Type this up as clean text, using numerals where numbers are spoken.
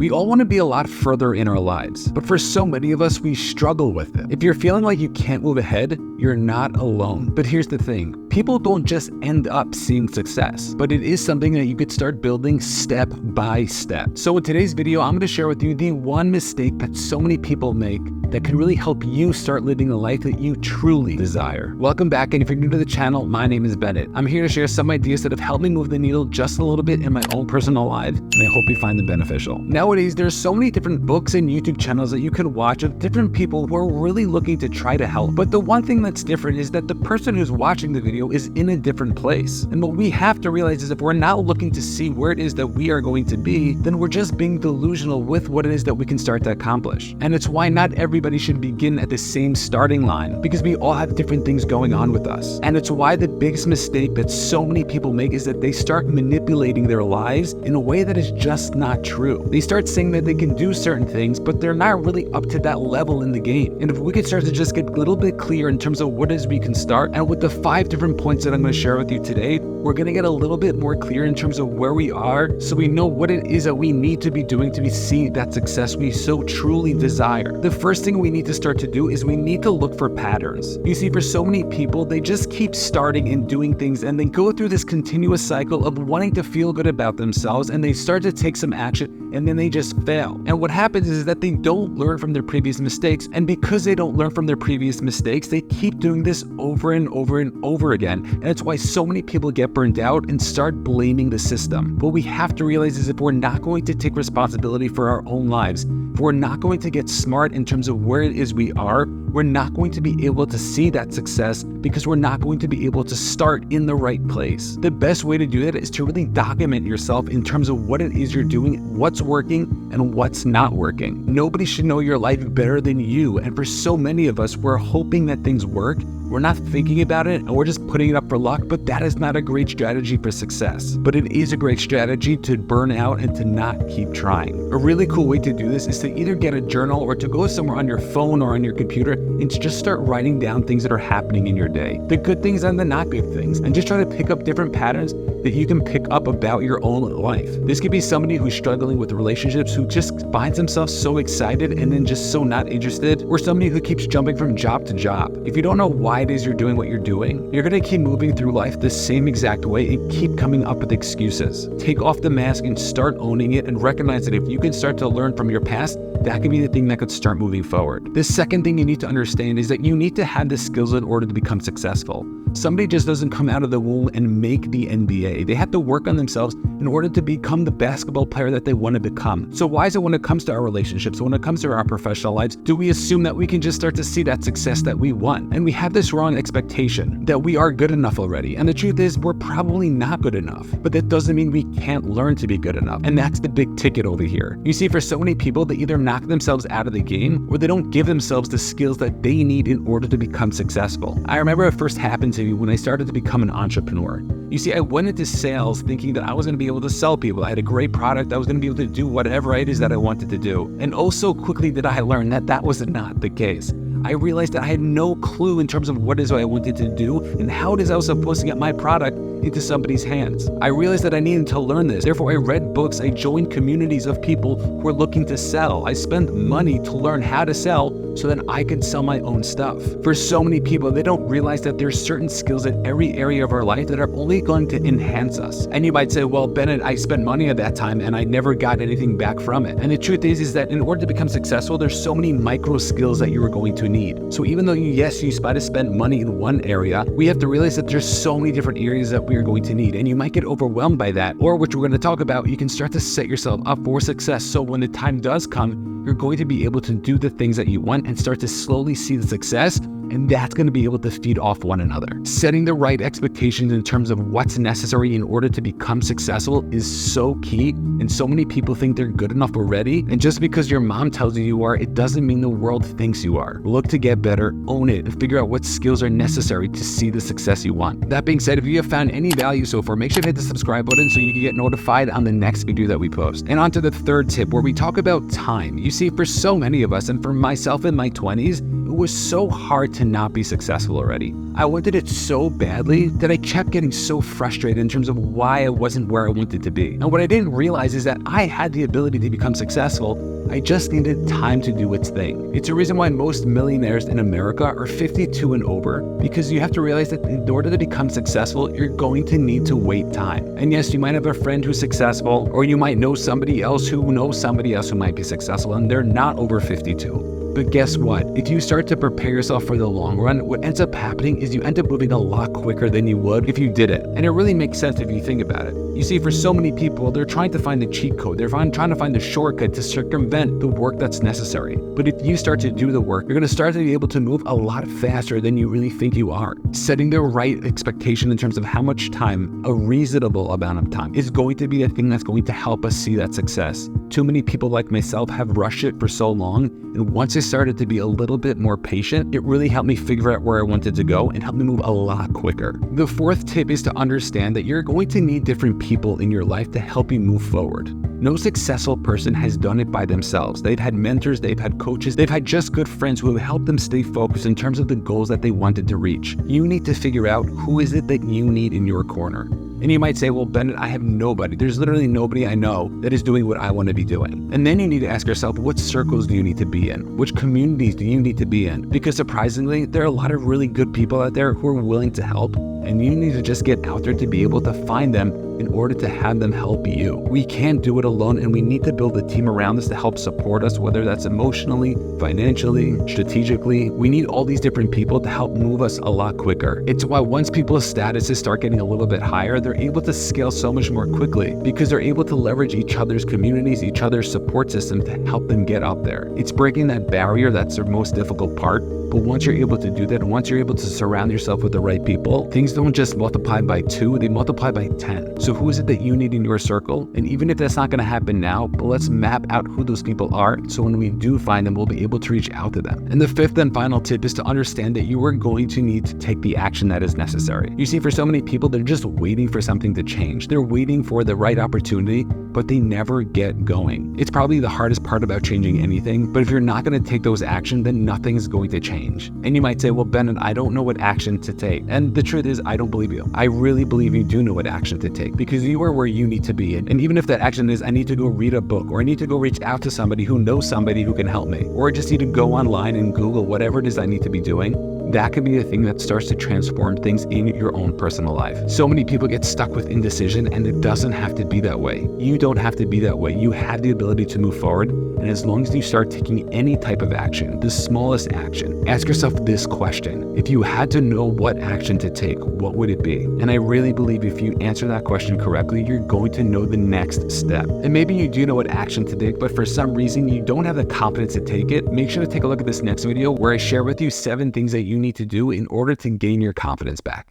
We all want to be a lot further in our lives, but for so many of us, we struggle with it. If you're feeling like you can't move ahead, you're not alone. But here's the thing, people don't just end up seeing success, but it is something that you could start building step by step. So in today's video, I'm going to share with you the one mistake that so many people make that can really help you start living the life that you truly desire. Welcome back, and if you're new to the channel, my name is Bennett. I'm here to share some ideas that have helped me move the needle just a little bit in my own personal life, and I hope you find them beneficial. Nowadays, there's so many different books and YouTube channels that you can watch of different people who are really looking to try to help. But the one thing that's different is that the person who's watching the video is in a different place. And what we have to realize is if we're not looking to see where it is that we are going to be, then we're just being delusional with what it is that we can start to accomplish. And it's why not everybody should begin at the same starting line, because we all have different things going on with us. And it's why the biggest mistake that so many people make is that they start manipulating their lives in a way that is just not true. They start saying that they can do certain things, but they're not really up to that level in the game. And if we could start to just get a little bit clear in terms of what it is we can start, and with the 5 different points that I'm going to share with you today, we're going to get a little bit more clear in terms of where we are, so we know what it is that we need to be doing to see that success we so truly desire. The first thing we need to start to do is we need to look for patterns. You see, for so many people, they just keep starting and doing things and then go through this continuous cycle of wanting to feel good about themselves, and they start to take some action and then they just fail. And what happens is that they don't learn from their previous mistakes, and because they don't learn from their previous mistakes, they keep doing this over and over and over again. And it's why so many people get burned out and start blaming the system. What we have to realize is if we're not going to take responsibility for our own lives, if we're not going to get smart in terms of where it is we are, we're not going to be able to see that success because we're not going to be able to start in the right place. The best way to do that is to really document yourself in terms of what it is you're doing, what's working and what's not working. Nobody should know your life better than you. And for so many of us, we're hoping that things work. We're not thinking about it and we're just putting it up for luck, but that is not a great strategy for success. But it is a great strategy to burn out and to not keep trying. A really cool way to do this is to either get a journal or to go somewhere on your phone or on your computer and to just start writing down things that are happening in your day. The good things and the not good things, and just try to pick up different patterns that you can pick up about your own life. This could be somebody who's struggling with relationships, who just finds themselves so excited and then just so not interested, or somebody who keeps jumping from job to job. If you don't know why it is you're doing what you're doing, you're going to keep moving through life the same exact way and keep coming up with excuses. Take off the mask and start owning it, and recognize that if you can start to learn from your past, that could be the thing that could start moving forward. The second thing you need to understand is that you need to have the skills in order to become successful. Somebody just doesn't come out of the womb and make the NBA. They have to work on themselves in order to become the basketball player that they want to become. So why is it when it comes to our relationships, when it comes to our professional lives, do we assume that we can just start to see that success that we want? And we have this wrong expectation that we are good enough already. And the truth is we're probably not good enough, but that doesn't mean we can't learn to be good enough. And that's the big ticket over here. You see, for so many people, they either knock themselves out of the game or they don't give themselves the skills that they need in order to become successful. I remember it first happened to me when I started to become an entrepreneur. You see, I went into sales thinking that I was going to be able to sell people. I had a great product. I was going to be able to do whatever it is that I wanted to do. And oh, so quickly did I learn that that was not the case. I realized that I had no clue in terms of what it is I wanted to do and how it is I was supposed to get my product into somebody's hands. I realized that I needed to learn this. Therefore, I read books. I joined communities of people who were looking to sell. I spent money to learn how to sell so that I could sell my own stuff. For so many people, they don't realize that there's certain skills in every area of our life that are only going to enhance us. And you might say, well, Bennett, I spent money at that time and I never got anything back from it. And the truth is that in order to become successful, there's so many micro skills that you are going to need. So even though you might have spent money in one area, we have to realize that there's so many different areas that we are going to need. And you might get overwhelmed by that, or which we're going to talk about, you can start to set yourself up for success. So when the time does come, you're going to be able to do the things that you want and start to slowly see the success. And that's going to be able to feed off one another. Setting the right expectations in terms of what's necessary in order to become successful is so key. And so many people think they're good enough already. And just because your mom tells you are, it doesn't mean the world thinks you are. Look to get better, own it, and figure out what skills are necessary to see the success you want. That being said, if you have found any value so far, make sure to hit the subscribe button so you can get notified on the next video that we post. And on to the third tip, where we talk about time. You see, for so many of us, and for myself in my 20s, it was so hard to not be successful already. I wanted it so badly that I kept getting so frustrated in terms of why I wasn't where I wanted to be. And what I didn't realize is that I had the ability to become successful. I just needed time to do its thing. It's a reason why most millionaires in America are 52 and over, because you have to realize that in order to become successful, you're going to need to wait time. And yes, you might have a friend who's successful, or you might know somebody else who knows somebody else who might be successful, and they're not over 52. But guess what? If you start to prepare yourself for the long run, what ends up happening is you end up moving a lot quicker than you would if you did it. And it really makes sense if you think about it. You see, for so many people, they're trying to find the cheat code. They're trying to find the shortcut to circumvent the work that's necessary. But if you start to do the work, you're going to start to be able to move a lot faster than you really think you are. Setting the right expectation in terms of how much time, a reasonable amount of time, is going to be the thing that's going to help us see that success. Too many people like myself have rushed it for so long, and once I started to be a little bit more patient, it really helped me figure out where I wanted to go and helped me move a lot quicker. The fourth tip is to understand that you're going to need different people in your life to help you move forward. No successful person has done it by themselves. They've had mentors, they've had coaches, they've had just good friends who have helped them stay focused in terms of the goals that they wanted to reach. You need to figure out who is it that you need in your corner. And you might say, well, Bennett, I have nobody. There's literally nobody I know that is doing what I want to be doing. And then you need to ask yourself, what circles do you need to be in? Which communities do you need to be in? Because surprisingly, there are a lot of really good people out there who are willing to help. And you need to just get out there to be able to find them in order to have them help you. We can't do it alone, and we need to build a team around us to help support us, whether that's emotionally, financially, strategically. We need all these different people to help move us a lot quicker. It's why once people's statuses start getting a little bit higher, they're able to scale so much more quickly because they're able to leverage each other's communities, each other's support system to help them get up there. It's breaking that barrier that's the most difficult part. But once you're able to do that, once you're able to surround yourself with the right people, things don't just multiply by 2, they multiply by 10. So who is it that you need in your circle? And even if that's not going to happen now, but let's map out who those people are so when we do find them, we'll be able to reach out to them. And the fifth and final tip is to understand that you are going to need to take the action that is necessary. You see, for so many people, they're just waiting for something to change. They're waiting for the right opportunity, but they never get going. It's probably the hardest part about changing anything, but if you're not going to take those actions, then nothing's going to change. And you might say, well, Bennett, I don't know what action to take. And the truth is, I don't believe you. I really believe you do know what action to take because you are where you need to be. And even if that action is, I need to go read a book, or I need to go reach out to somebody who knows somebody who can help me, or I just need to go online and Google whatever it is I need to be doing, that could be the thing that starts to transform things in your own personal life. So many people get stuck with indecision, and it doesn't have to be that way. You don't have to be that way. You have the ability to move forward. And as long as you start taking any type of action, the smallest action, ask yourself this question. If you had to know what action to take, what would it be? And I really believe if you answer that question correctly, you're going to know the next step. And maybe you do know what action to take, but for some reason you don't have the confidence to take it. Make sure to take a look at this next video where I share with you 7 things that you need to do in order to gain your confidence back.